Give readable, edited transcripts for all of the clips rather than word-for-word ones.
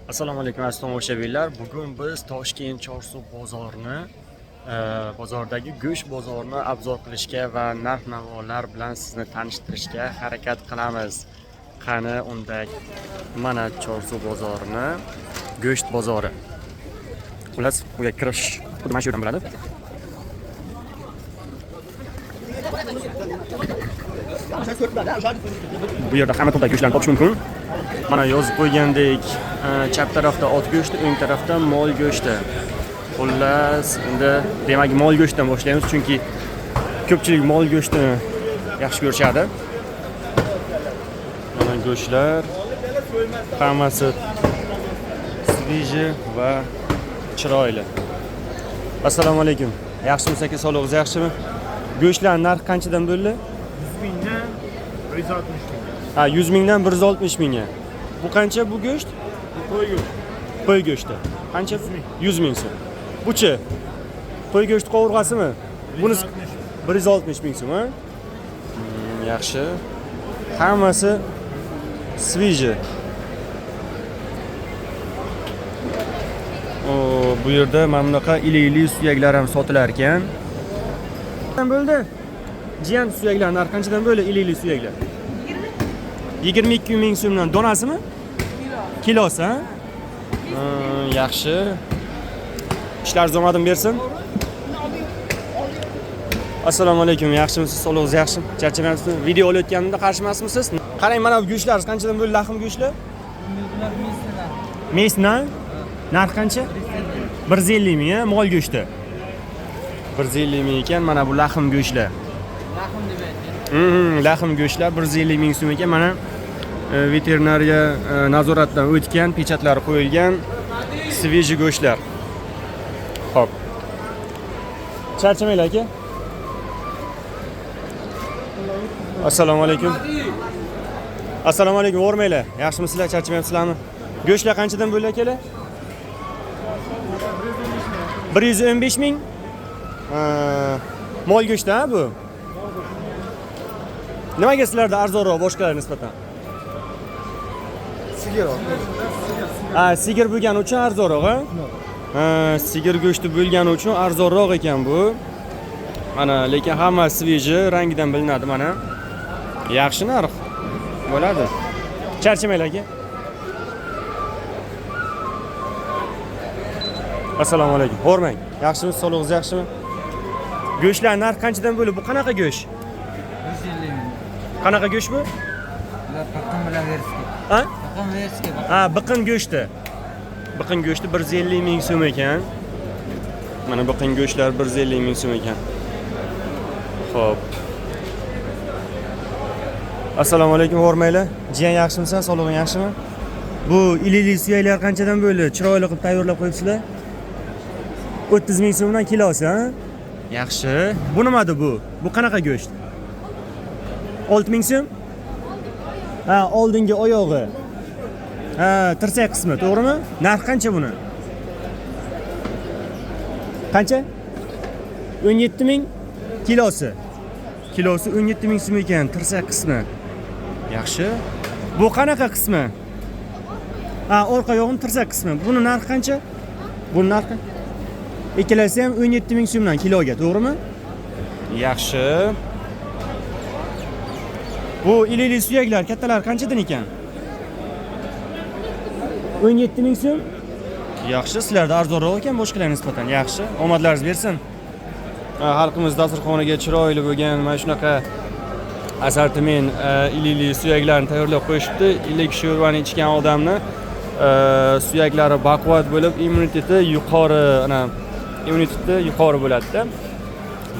Assalomu alaykum aziz tomoshabinlar. Bugun biz Toshkent Chorsu bozordagi go'sht bozorini obzor qilishga va narx-navolar bilan sizni tanishtirishga harakat qilamiz. Qani unda mana Chorsu bozorini go'sht bozori. Xullas, bunga kirish xuddi mana shu yerdan bo'ladi. Bu yerda hamma turdagi go'shtlarni topish mumkin. Mana yozib qo'ygandek, chap tarafda ot go'shti, o'ng tarafda mol go'shti. Xullas, endi demak mol go'shtdan boshlaymiz, chunki ko'pchilik mol go'shtini yaxshi ko'rishadi. Mana go'shtlar hammasi sviji va chiroyli. Assalomu alaykum. Yaxshimisiz aka, sog'lig'ingiz yaxshimi? Go'shtlar narxi qanchadan bo'ldi? 100 mingdan 160 ming. Ha, 100 mingdan 160 mingga. Bu qancha bu go'sht? Qo'y go'shti. Qo'y go'shti. Qancha? 100 ming so'm. Buchi? Qo'y go'shti qovurg'asimi? Bunisi 160 ming so'm, ha? Yaxshi. Hammasi sviji. Bu yerda mana bunaqa ili suyaklar ham sotilar ekan. Qanchadan bo'ldi? Jiyan suyaklar narxi qanchadan bo'ldi ili suyaklar? 22 ming so'mdan donasimi? Kilosi, ha? Yaxshi. Ishlar zomadin bersin. Assalomu alaykum. Yaxshimisiz? Sog'lig'ingiz yaxshimi? Charchamayapsizmi? Video olayotganimda qarshimasmisiz? Qarang, mana bu go'shtlar qanchadan bo'ldi laxm go'shtlar? Mesna. Narx qancha? 150 ming, ha? Mol go'shti. 150 ming ekan mana bu laxm go'shtlar. Laxm deb aytgan. Laxm go'shtlar 150 ming so'm ekan. Mana veterinariya nazoratdan o'tgan, pechatlari qo'yilgan sviji go'shtlar. Xo'p. Charchamanglar aka. Assalomu alaykum. Assalomu alaykum, o'rmanglar. Yaxshimisizlar, charchamayapsizlarmi? Go'shtlar qanchadan bo'ldi akalar? 115 ming. Mol go'shti, ha bu? Nimaga sizlarda arzonroq boshqalarga nisbatan? Sigir. Ha, sigir bo'lgani uchun arzonroq, ha? Ha, sigir go'shti bo'lgani uchun arzonroq ekan bu. Mana, lekin hamma sviji rangidan bilinadi mana. Yaxshi narx bo'ladi. Charchamanglar aka. Assalomu alaykum. O'rmang. Yaxshimisiz? Sog'lig'ingiz yaxshimi? Go'shtlar narxi qanchadan bo'ldi? Bu qanaqa go'sht? 150 ming. Qanaqa go'sht bu? Biqin bilan verski. Ha? Biqin verski. Ha, biqin go'shti. Biqin go'shti 150 ming so'm ekan. Mana biqin go'shtlar 150 ming so'm ekan. Xo'p. Assalomu alaykum, o'rmanglar. Jiyan yaxshimisiz? Sog'lig'ing yaxshimi? Bu ilili suyaklar qanchadan bo'ldi? Chiroyli qilib tayyorlab qo'yibsizlar. 30 ming so'mdan kilosi, ha? Yaxshi. Bu nimadi bu? Bu qanaqa go'sht? 6 ming so'm? Ha, oldingi oyog'i. Ha, tirsak qismi, to'g'rimi? Narx qancha buni? Qancha? 17 ming kilosi. Kilosi 17 ming so'm ekan, tirsak qismi. Yaxshi. Bu qanaqa qismi? Ha, orqa yog'in tirsak qismi. Buni narxi qancha? Buni narxi? Ikkalasi ham 17 ming so'mdan kiloga, to'g'rimi? Yaxshi. Bu ilili suyaklar kattalar qanchadan ekan? 17 ming so'm. Yaxshi, sizlarda arzonroq ekan boshqalarga nisbatan. Yaxshi. Omadlaringiz bersin. Xalqimiz dasturxoniga chiroyli bo'lgan mana shunaqa assortiment ilili suyaklarni tayyorlab qo'yishibdi. Ilik sho'rvani ichgan odamni suyaklari baquvvat bo'lib, immuniteti yuqori, bo'ladi-da.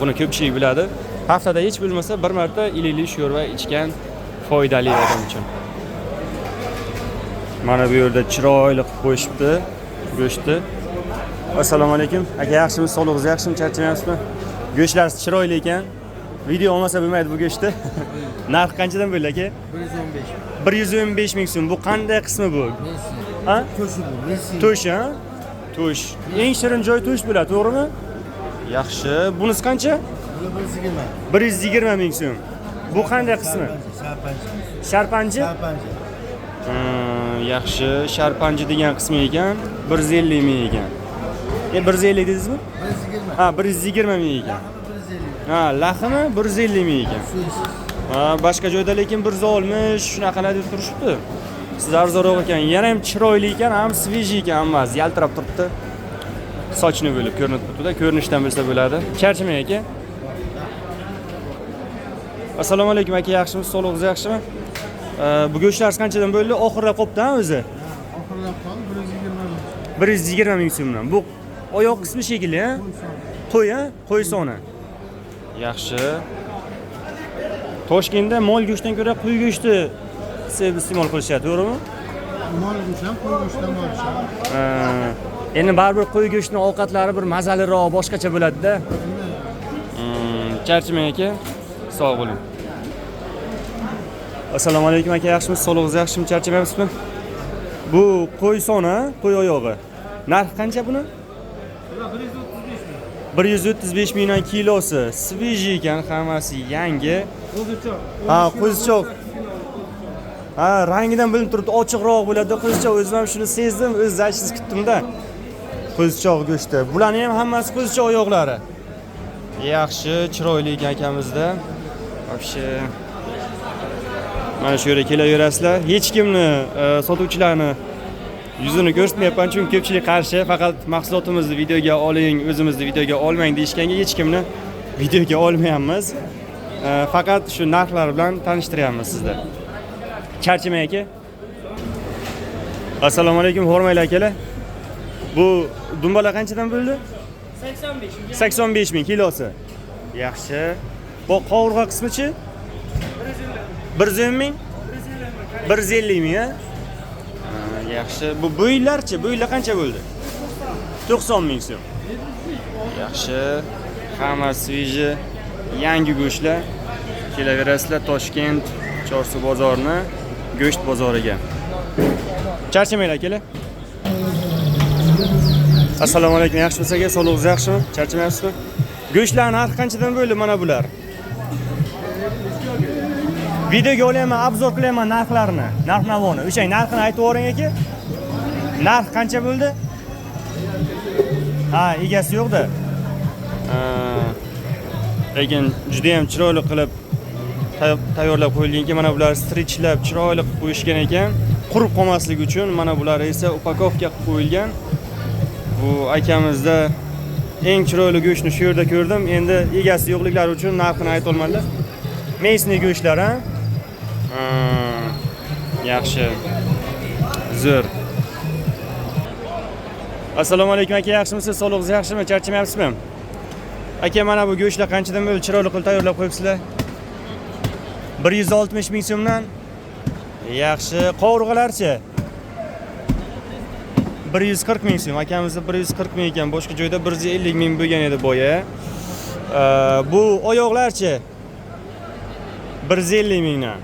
Buni ko'pchilik biladi. Haftada hech bo'lmasa bir marta ilili sho'rva ichgan foydali odam uchun. Mana bu yerda chiroyli qilib qo'yishibdi go'shtni. Assalomu alaykum. Aka, yaxshimisiz? Sog'lig'ingiz yaxshimi? Charchamayapsizmi? Go'shtlar chiroyli ekan. Video olmasa bo'lmaydi bu go'shtni. Narxi qanchadan bo'ldi aka? 115. 115 ming so'm. Bu qanday qismi bu? Ha? To'shi bu. To'sh, ha? To'sh. Eng shirin joy to'sh bo'ladi, to'g'rimi? Yaxshi. Bunisi qancha? 120. 120 ming so'm. Bu qanday qismi? Sharpanchi. Sharpanchi? Sharpanchi. Yaxshi, sharpanji degan qismi ekan, 150 ming ekan. 150 dedingizmi? 120. Ha, 120 ming ekan. 150. Ha, laximi 150 ming ekan. Suysiz. Ha, boshqa joyda lekin 160 shunaqalar deb turishibdi. Siz arzonroq ekan, yana ham chiroyli ekan, ham svejiy ekan, hammasi yaltirab turibdi. Sochni bo'lib ko'rinib turibdi-da, ko'rinishdan bilsa bo'ladi. Charchamang aka. Assalomu alaykum aka, yaxshimisiz? Sog'lig'ingiz yaxshimi? Bu go'shtlar qanchadan bo'ldi? Oxirlab qopdi-ha o'zi. Oxirlab qoldi 120 ming. 120 ming so'mdan. Bu oyoq qismi shekilli, ha? Qo'y, ha? Qo'y soni. Yaxshi. Toshkentda mol go'shtdan ko'ra qo'y go'shti sevib iste'mol qilishadi, to'g'rimi? Mol go'shti ham qo'y go'shtidan bo'ladi. Endi baribir qo'y go'shtining ovqatlari bir mazaliroq, boshqacha bo'ladi-da. Charchamang aka. Sog' bo'ling. Assalomu alaykum aka, yaxshimisiz? Sog'lig'ingiz yaxshimi? Charchamayapsizmi? Bu qo'y soni, qo'y oyog'i. Narxi qancha buni? 135 mingdan kilosi. Svejiy ekan, hammasi yangi. Ha, qo'zichoq. Ha, rangidan bilinib turibdi, ochiqroq bo'ladi qo'zichoq. O'zim ham shuni sezdim, o'z zashingiz kutdim-da. Qo'zichoq go'shti. Bularning ham hammasi qo'zichoq oyoqlari. Yaxshi, chiroyli ekan akamizda. Вообще mana shu yerga kelaverasizlar. Hech kimni sotuvchilarni yuzini ko'rsatmayapman, chunki ko'pchilik qarshi, faqat mahsulotimizni videoga oling, o'zimizni videoga olmang deyishganga hech kimni videoga olmayapmiz. Faqat shu narxlar bilan tanishtiryapmiz sizda. Charchamang aka. Assalomu alaykum, hurmatli akalar. Bu dumbalar qanchadan bo'ldi? 85 ming kilosi. Yaxshi. Bu qovurg'a qismichi? 120 ming? 150 ming, ha? Yaxshi. Bu bo'ylarchi? Bo'ylar qancha bo'ldi? 90 ming so'm. Yaxshi. Hamma sveji, yangi go'shtlar. Kelaverasizlar Toshkent Chorsu bozorini, go'sht bozoriga. Charchamanglar akalar. Assalomu alaykum, yaxshimisiz aka? Sog'lig'ingiz yaxshimi? Charchamayapsizmi? Go'shtlar narxi qanchadan bo'ldi mana bular? Videoga olaman, obzor qilaman narxlarini, narx-navoni. O'sha narxini aytib o'ring aka. Narx qancha bo'ldi? Ha, egasi yo'q-da. Lekin juda ham chiroyli qilib tayyorlab qo'yilgan. Mana bular strichlab chiroyli qilib qo'yishgan ekan. Qurib qolmasligi uchun mana bular esa upakovka qilib qo'yilgan. Bu akamizda eng chiroyli go'shtni shu yerda ko'rdim. Endi egasi yo'qliklari uchun narxini ayta olmadim. Mesni go'shtlar, ha? Yaxshi. Zo'r. Assalomu alaykum aka, yaxshimisiz? Sog'lig'ingiz yaxshimi? Charchamayapsizmi? Aka, mana bu go'shtlar qanchadan bo'ldi? Chiroyli qilib tayyorlab qo'yibsizlar. 160 ming so'mdan. Yaxshi. Qovurg'alarchi? 140 ming so'm. Akamizda 140 ming ekan, boshqa joyda 150 ming bo'lgan edi boya. Bu oyoqlarchi? 150 mingdan.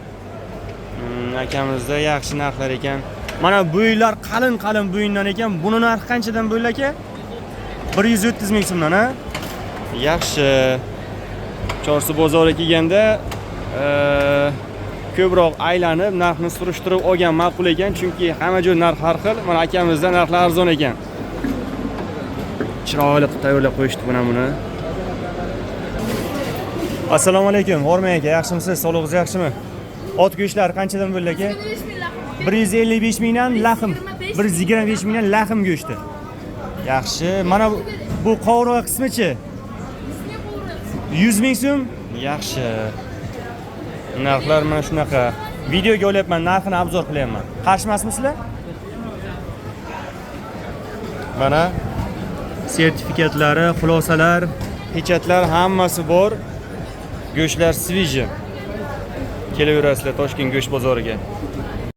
Akamizda yaxshi narxlar ekan. Mana bo'ylar qalin bo'yindan ekan. Buni narxi qanchadan bo'ldi aka? 130 ming so'mdan, ha? Yaxshi. Chorsu bozoriga kelganda ko'proq aylanib, narxni surishtirib olgan ma'qul ekan, chunki hamma joy narx har xil. Mana akamizda narxlar arzon ekan. Chiroyli qilib tayyorlab qo'yishdi buni. Assalomu alaykum, Hormay aka, yaxshimisiz? Sog'lig'ingiz yaxshimi? Ot go'shtlari qanchadan bo'ldi aka? 155 mingdan laxim. 125 mingdan laxim go'shti. Yaxshi. Mana bu qovurg'a qismichi? 100 ming so'm. Yaxshi. Narxlar mana shunaqa. Videoga olyapman, narxini obzor qilyapman. Qarshimasizlar? Mana sertifikatlari, xulosalar, pechatlar hammasi bor. Go'shtlar sveji. Kelaverasizlar Toshkent go'sht bozoriga.